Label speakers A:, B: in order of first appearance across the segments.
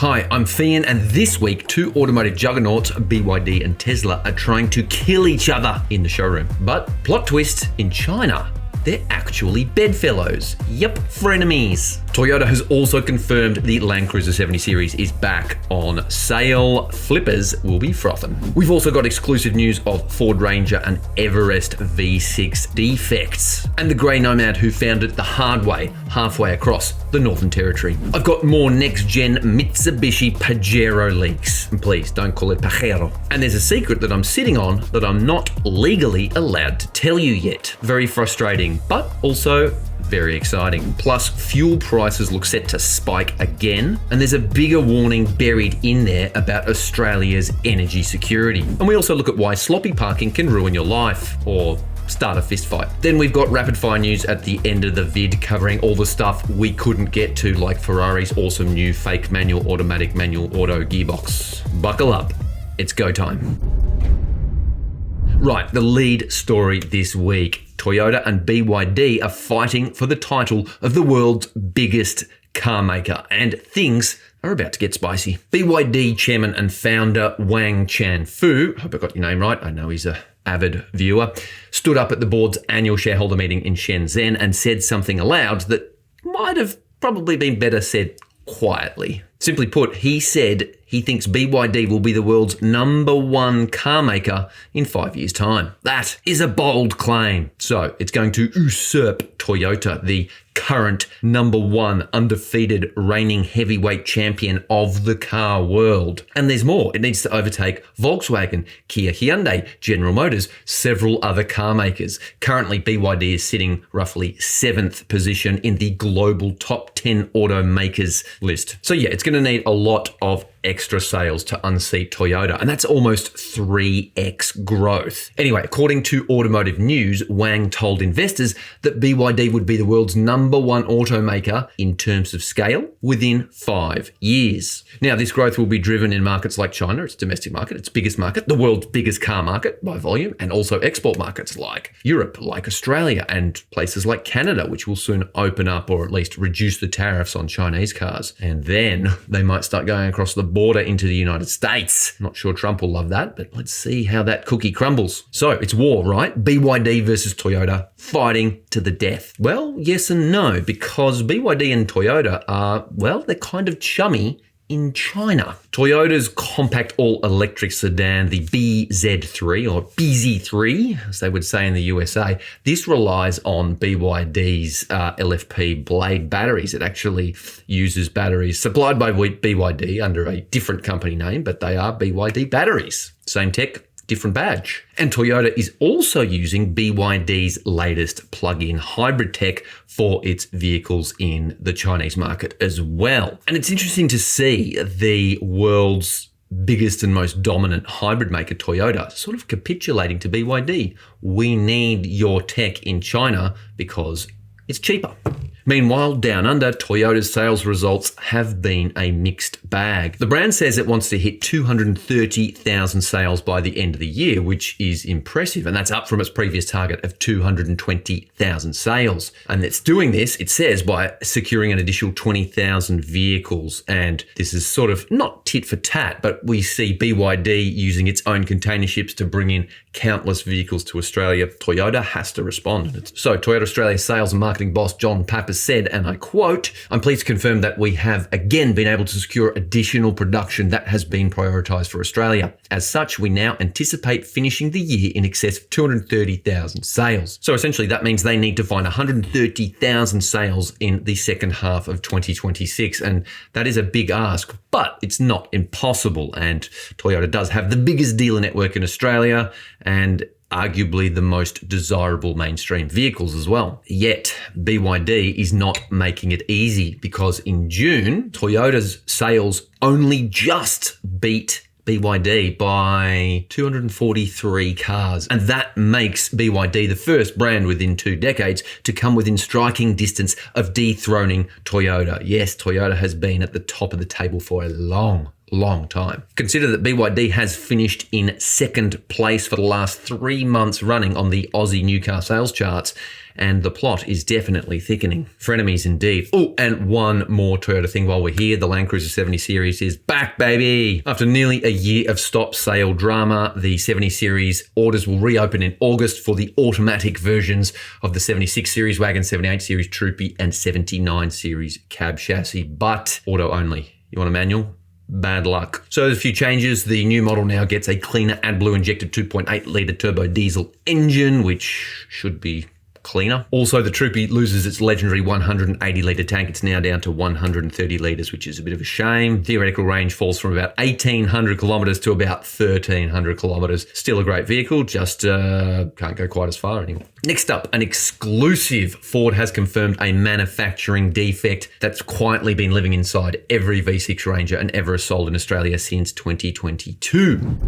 A: Hi, I'm Fian, and this week, two automotive juggernauts, BYD and Tesla, are trying to kill each other in the showroom. But plot twist, in China, they're actually bedfellows. Yep, frenemies. Toyota has also confirmed the LandCruiser 70 Series is back on sale. Flippers will be frothing. We've also got exclusive news of Ford Ranger and Everest V6 defects, and the grey nomad who found it the hard way, halfway across the Northern Territory. I've got more next-gen Mitsubishi Pajero leaks. And please, don't call it Pajero. And there's a secret that I'm sitting on that I'm not legally allowed to tell you yet. Very frustrating, but also very exciting. Plus, fuel prices look set to spike again, and there's a bigger warning buried in there about Australia's energy security. And we also look at why sloppy parking can ruin your life, or start a fist fight. Then we've got rapid fire news at the end of the vid covering all the stuff we couldn't get to, like Ferrari's awesome new fake manual automatic manual auto gearbox. Buckle up, it's go time. Right, the lead story this week. Toyota and BYD are fighting for the title of the world's biggest car maker, and things are about to get spicy. BYD chairman and founder Wang Chanfu, hope I got your name right, I know he's a avid viewer, stood up at the board's annual shareholder meeting in Shenzhen and said something aloud that might have probably been better said quietly. Simply put, he said he thinks BYD will be the world's #1 car maker in 5 years' time. That is a bold claim. So it's going to usurp Toyota, the current #1 undefeated reigning heavyweight champion of the car world. And there's more. It needs to overtake Volkswagen, Kia, Hyundai, General Motors, several other car makers. Currently, BYD is sitting roughly 7th position in the global top 10 automakers list. So yeah, it's going to need a lot of extra sales to unseat Toyota, and that's almost 3x growth. Anyway, according to Automotive News, Wang told investors that BYD would be the world's #1 automaker in terms of scale within 5 years. Now, this growth will be driven in markets like China, its domestic market, its biggest market, the world's biggest car market by volume, and also export markets like Europe, like Australia, and places like Canada, which will soon open up or at least reduce the tariffs on Chinese cars. And then they might start going across the border into the United States. Not sure Trump will love that, but let's see how that cookie crumbles. So it's war, right? BYD versus Toyota, fighting to the death. Well, yes and no, because BYD and Toyota are, well, they're kind of chummy in China. Toyota's compact all-electric sedan, the BZ3 or BZ3, as they would say in the USA, this relies on BYD's LFP blade batteries. It actually uses batteries supplied by BYD under a different company name, but they are BYD batteries. Same tech, different badge. And Toyota is also using BYD's latest plug-in hybrid tech for its vehicles in the Chinese market as well. And it's interesting to see the world's biggest and most dominant hybrid maker, Toyota, sort of capitulating to BYD. We need your tech in China because it's cheaper. Meanwhile, down under, Toyota's sales results have been a mixed bag. The brand says it wants to hit 230,000 sales by the end of the year, which is impressive, and that's up from its previous target of 220,000 sales. And it's doing this, it says, by securing an additional 20,000 vehicles. And this is sort of not tit for tat, but we see BYD using its own container ships to bring in countless vehicles to Australia. Toyota has to respond. So Toyota Australia sales and marketing boss John Pappas said, and I quote, "I'm pleased to confirm that we have again been able to secure additional production that has been prioritised for Australia. As such, we now anticipate finishing the year in excess of 230,000 sales." So essentially that means they need to find 130,000 sales in the second half of 2026. And that is a big ask, but it's not impossible. And Toyota does have the biggest dealer network in Australia and arguably the most desirable mainstream vehicles as well. Yet, BYD is not making it easy, because in June, Toyota's sales only just beat BYD by 243 cars. And that makes BYD the first brand within 2 decades to come within striking distance of dethroning Toyota. Yes, Toyota has been at the top of the table for a long long time. Consider that BYD has finished in second place for the last 3 months running on the Aussie new car sales charts, and the plot is definitely thickening. Frenemies indeed. Oh, and one more Toyota thing while we're here. The LandCruiser 70 Series is back, baby! After nearly a year of stop sale drama, the 70 Series orders will reopen in August for the automatic versions of the 76 Series wagon, 78 Series Troopy, and 79 Series cab chassis, but auto only. You want a manual? Bad luck. So there's a few changes. The new model now gets a cleaner AdBlue injected 2.8 litre turbo diesel engine, which should be cleaner. Also, the Troopy loses its legendary 180 litre tank. It's now down to 130 litres, which is a bit of a shame. Theoretical range falls from about 1,800 kilometres to about 1,300 kilometres. Still a great vehicle, just can't go quite as far anymore. Next up, an exclusive. Ford has confirmed a manufacturing defect that's quietly been living inside every V6 Ranger and Everest sold in Australia since 2022.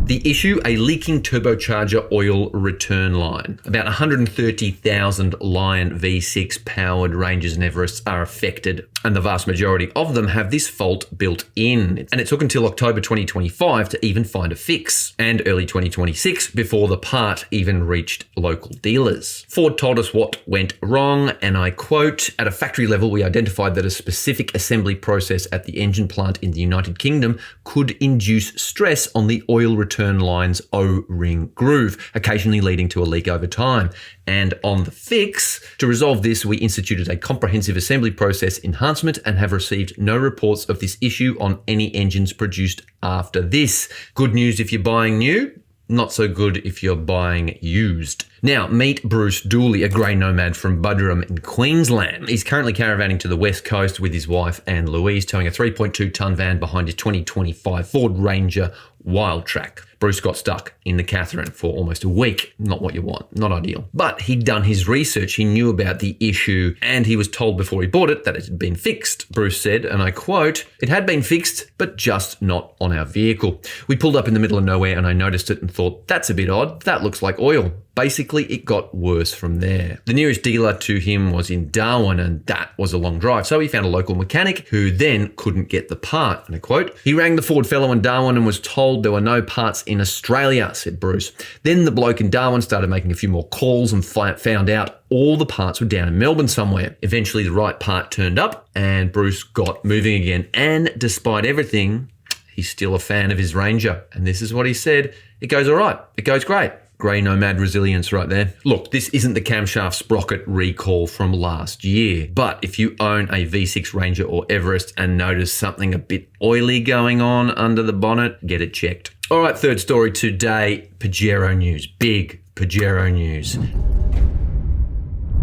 A: The issue, a leaking turbocharger oil return line. About 130,000 Lion V6 powered Rangers and Everests are affected, and the vast majority of them have this fault built in. And it took until October 2025 to even find a fix, and early 2026 before the part even reached local dealers. Ford told us what went wrong, and I quote, "At a factory level, we identified that a specific assembly process at the engine plant in the United Kingdom could induce stress on the oil return line's O-ring groove, occasionally leading to a leak over time. And on the fix, to resolve this, we instituted a comprehensive assembly process enhancement and have received no reports of this issue on any engines produced after this. Good news if you're buying new, not so good if you're buying used." Now, meet Bruce Dooley, a grey nomad from Buderim in Queensland. He's currently caravanning to the west coast with his wife and Louise, towing a 3.2-tonne van behind his 2025 Ford Ranger Wildtrak. Bruce got stuck in the Katherine for almost a week. Not what you want, not ideal. But he'd done his research, he knew about the issue, and he was told before he bought it that it had been fixed. Bruce said, and I quote, "It had been fixed, but just not on our vehicle. We pulled up in the middle of nowhere and I noticed it and thought, that's a bit odd, that looks like oil." Basically, it got worse from there. The nearest dealer to him was in Darwin, and that was a long drive. So he found a local mechanic who then couldn't get the part. And I quote, "He rang the Ford fellow in Darwin and was told there were no parts in Australia," said Bruce. "Then the bloke in Darwin started making a few more calls and found out all the parts were down in Melbourne somewhere. Eventually, the right part turned up and Bruce got moving again. And despite everything, he's still a fan of his Ranger. And this is what he said, it goes all right. It goes great." Grey nomad resilience right there. Look, this isn't the camshaft sprocket recall from last year, but if you own a V6 Ranger or Everest and notice something a bit oily going on under the bonnet, get it checked. All right, third story today, Pajero news. Big Pajero news.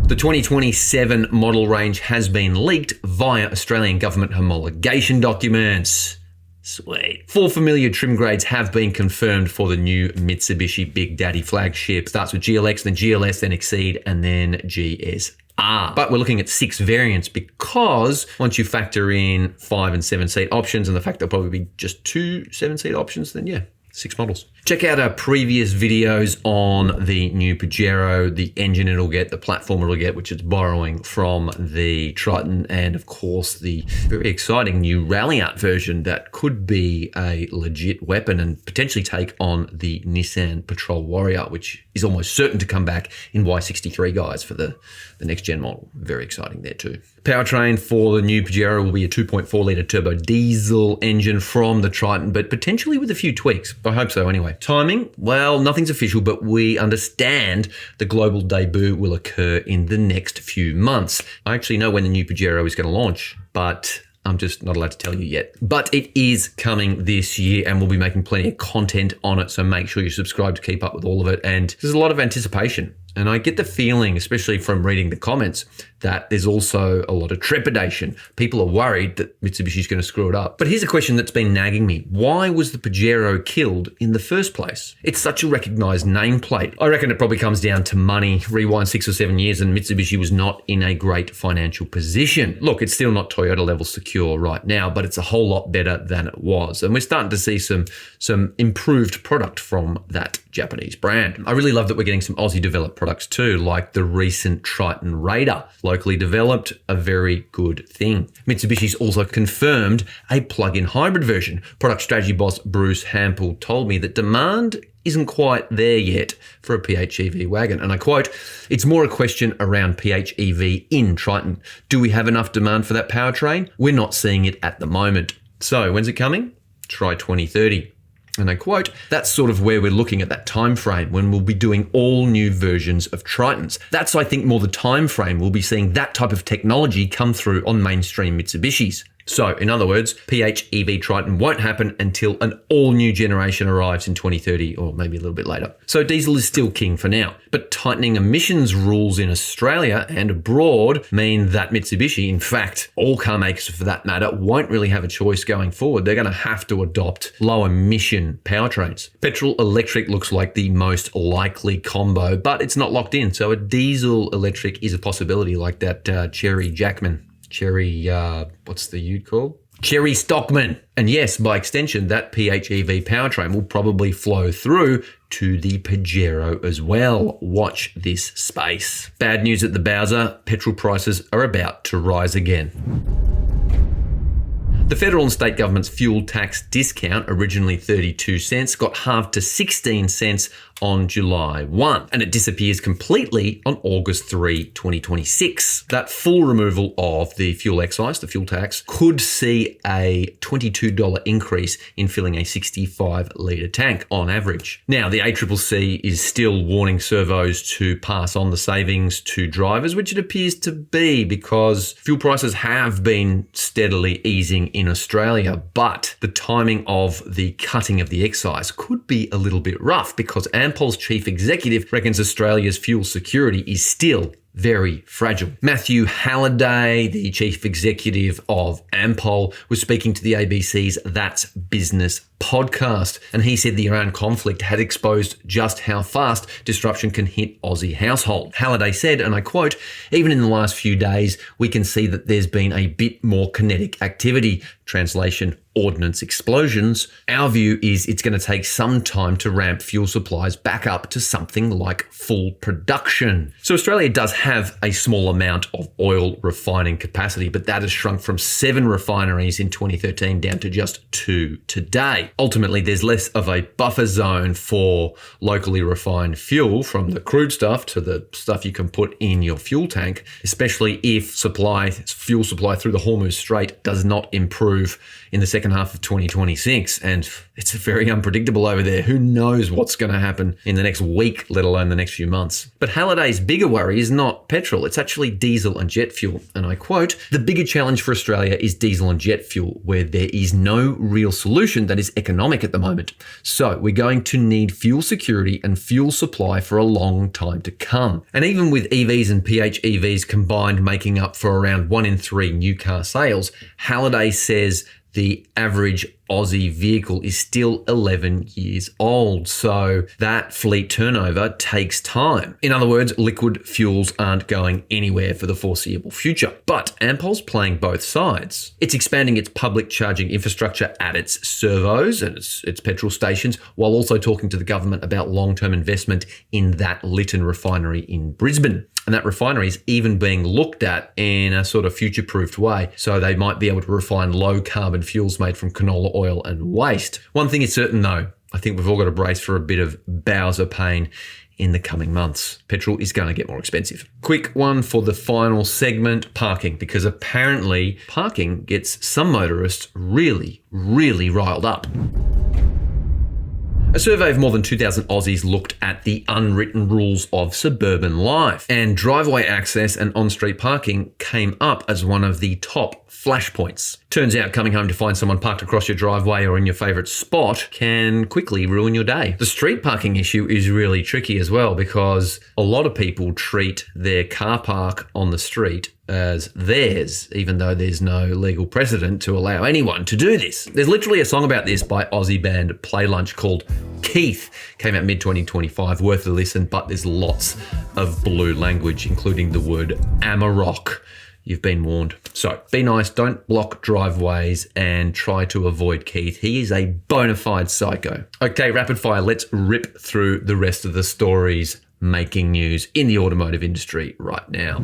A: The 2027 model range has been leaked via Australian government homologation documents. Sweet. 4 familiar trim grades have been confirmed for the new Mitsubishi Big Daddy flagship. Starts with GLX, then GLS, then Exceed, and then GSR. But we're looking at 6 variants because once you factor in 5 and 7 seat options and the fact there'll probably be just 2 7-seat options, then yeah, 6 models. Check out our previous videos on the new Pajero, the engine it'll get, the platform it'll get, which it's borrowing from the Triton, and of course the very exciting new Ralliart version that could be a legit weapon and potentially take on the Nissan Patrol Warrior, which is almost certain to come back in Y63 guys for the next gen model. Very exciting there too. Powertrain for the new Pajero will be a 2.4 litre turbo diesel engine from the Triton, but potentially with a few tweaks. I hope so anyway. Timing? Well, nothing's official, but we understand the global debut will occur in the next few months. I actually know when the new Pajero is going to launch, but I'm just not allowed to tell you yet. But it is coming this year and we'll be making plenty of content on it, so make sure you subscribe to keep up with all of it. And there's a lot of anticipation. And I get the feeling, especially from reading the comments, that there's also a lot of trepidation. People are worried that Mitsubishi's going to screw it up. But here's a question that's been nagging me. Why was the Pajero killed in the first place? It's such a recognized nameplate. I reckon it probably comes down to money. Rewind 6 or 7 years and Mitsubishi was not in a great financial position. Look, it's still not Toyota level secure right now, but it's a whole lot better than it was. And we're starting to see some improved product from that Japanese brand. I really love that we're getting some Aussie developed products too, like the recent Triton Raider. locally developed, a very good thing. Mitsubishi's also confirmed a plug-in hybrid version. Product strategy boss Bruce Ampol told me that demand isn't quite there yet for a PHEV wagon. And I quote, "It's more a question around PHEV in Triton. Do we have enough demand for that powertrain? We're not seeing it at the moment. So when's it coming? Try 2030. And I quote, "That's sort of where we're looking at that time frame when we'll be doing all new versions of Tritons. That's, I think, more the time frame we'll be seeing that type of technology come through on mainstream Mitsubishis." So, in other words, PHEV Triton won't happen until an all-new generation arrives in 2030 or maybe a little bit later. So diesel is still king for now. But tightening emissions rules in Australia and abroad mean that Mitsubishi, in fact, all car makers for that matter, won't really have a choice going forward. They're going to have to adopt low-emission powertrains. Petrol-electric looks like the most likely combo, but it's not locked in. So a diesel-electric is a possibility, like that Cherry Jackman. What's the ute called? Cherry Stockman. And yes, by extension, that PHEV powertrain will probably flow through to the Pajero as well. Watch this space. Bad news at the Bowser, petrol prices are about to rise again. The federal and state government's fuel tax discount, originally 32 cents, got halved to 16 cents on July 1, and it disappears completely on August 3, 2026. That full removal of the fuel excise, the fuel tax, could see a $22 increase in filling a 65-litre tank on average. Now, the ACCC is still warning servos to pass on the savings to drivers, which it appears to be because fuel prices have been steadily easing in Australia, but the timing of the cutting of the excise could be a little bit rough because Ampol's chief executive reckons Australia's fuel security is still very fragile. Matthew Halliday, the chief executive of Ampol, was speaking to the ABC's That's Business podcast, and he said the Iran conflict had exposed just how fast disruption can hit Aussie households. Halliday said, and I quote, "Even in the last few days, we can see that there's been a bit more kinetic activity." Translation, ordnance explosions. Our view is it's going to take some time to ramp fuel supplies back up to something like full production. So Australia does have a small amount of oil refining capacity, but that has shrunk from 7 refineries in 2013 down to just 2 today. Ultimately, there's less of a buffer zone for locally refined fuel, from the crude stuff to the stuff you can put in your fuel tank, especially if fuel supply through the Hormuz Strait does not improve in the second half of 2026. And it's very unpredictable over there. Who knows what's going to happen in the next week, let alone the next few months. But Halliday's bigger worry is not petrol. It's actually diesel and jet fuel. And I quote, "The bigger challenge for Australia is diesel and jet fuel, where there is no real solution that is economic at the moment. So we're going to need fuel security and fuel supply for a long time to come." And even with EVs and PHEVs combined making up for around 1 in 3 new car sales, Halliday says the average Aussie vehicle is still 11 years old. So that fleet turnover takes time. In other words, liquid fuels aren't going anywhere for the foreseeable future. But Ampol's playing both sides. It's expanding its public charging infrastructure at its servos and its petrol stations, while also talking to the government about long-term investment in that Lytton refinery in Brisbane. And that refinery is even being looked at in a sort of future-proofed way. So they might be able to refine low-carbon fuels made from canola oil and waste. One thing is certain though, I think we've all got to brace for a bit of Bowser pain in the coming months. Petrol is going to get more expensive. Quick one for the final segment, parking, because apparently parking gets some motorists really, really riled up. A survey of more than 2,000 Aussies looked at the unwritten rules of suburban life, and driveway access and on-street parking came up as one of the top flashpoints. Turns out coming home to find someone parked across your driveway or in your favourite spot can quickly ruin your day. The street parking issue is really tricky as well, because a lot of people treat their car park on the street as theirs, even though there's no legal precedent to allow anyone to do this. There's literally a song about this by Aussie band Play Lunch called Keith. Came out mid-2025, worth a listen, but there's lots of blue language, including the word Amarok. You've been warned. So be nice, don't block driveways, and try to avoid Keith. He is a bona fide psycho. Okay, rapid fire, let's rip through the rest of the stories making news in the automotive industry right now.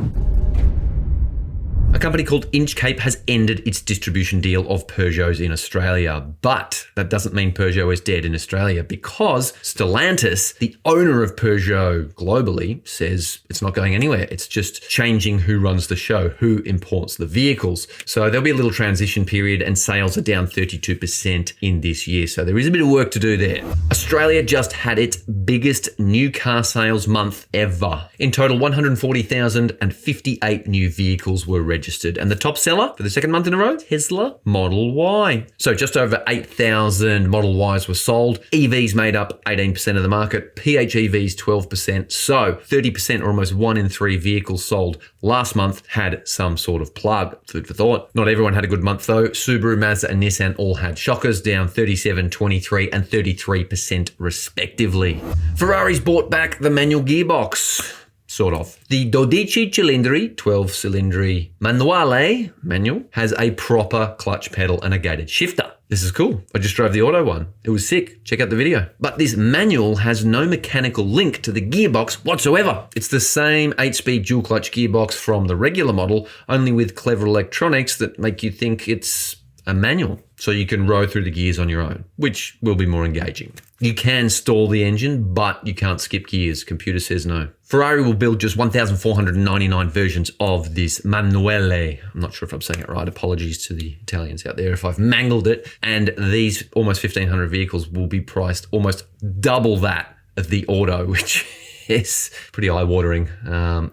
A: A company called Inchcape has ended its distribution deal of Peugeots in Australia, but that doesn't mean Peugeot is dead in Australia because Stellantis, the owner of Peugeot globally, says it's not going anywhere. It's just changing who runs the show, who imports the vehicles. So there'll be a little transition period and sales are down 32% in this year. So there is a bit of work to do there. Australia just had its biggest new car sales month ever. In total, 140,058 new vehicles were registered. And the top seller for the second month in a row, Tesla Model Y. So just over 8,000 Model Ys were sold. EVs made up 18% of the market, PHEVs 12%. So 30% or almost 1 in 3 vehicles sold last month had some sort of plug. Food for thought. Not everyone had a good month though. Subaru, Mazda and Nissan all had shockers, down 37, 23 and 33% respectively. Ferrari's bought back the manual gearbox. Sort of. The 12 cylindri manuale manual has a proper clutch pedal and a gated shifter. This is cool. I just drove the auto one. It was sick. Check out the video. But this manual has no mechanical link to the gearbox whatsoever. It's the same 8-speed dual clutch gearbox from the regular model, only with clever electronics that make you think it's a manual. So you can row through the gears on your own, which will be more engaging. You can stall the engine, but you can't skip gears. Computer says no. Ferrari will build just 1,499 versions of this Manuale. I'm not sure if I'm saying it right. Apologies to the Italians out there if I've mangled it. And these almost 1,500 vehicles will be priced almost double that of the Auto, which is pretty eye-watering.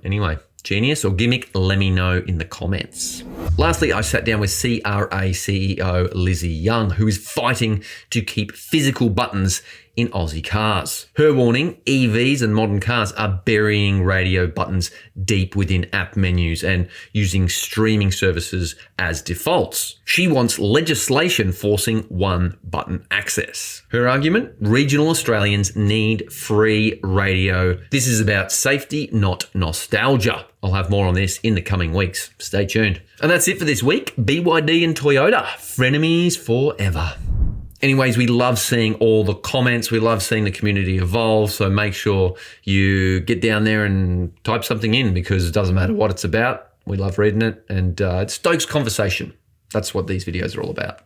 A: Anyway. Genius or gimmick? Let me know in the comments. Lastly, I sat down with CRA CEO Lizzie Young, who is fighting to keep physical buttons in Aussie cars. Her warning, EVs and modern cars are burying radio buttons deep within app menus and using streaming services as defaults. She wants legislation forcing one button access. Her argument, regional Australians need free radio. This is about safety, not nostalgia. I'll have more on this in the coming weeks. Stay tuned. And that's it for this week. BYD and Toyota, frenemies forever. Anyways, we love seeing all the comments. We love seeing the community evolve. So make sure you get down there and type something in because it doesn't matter what it's about. We love reading it and it stokes conversation. That's what these videos are all about.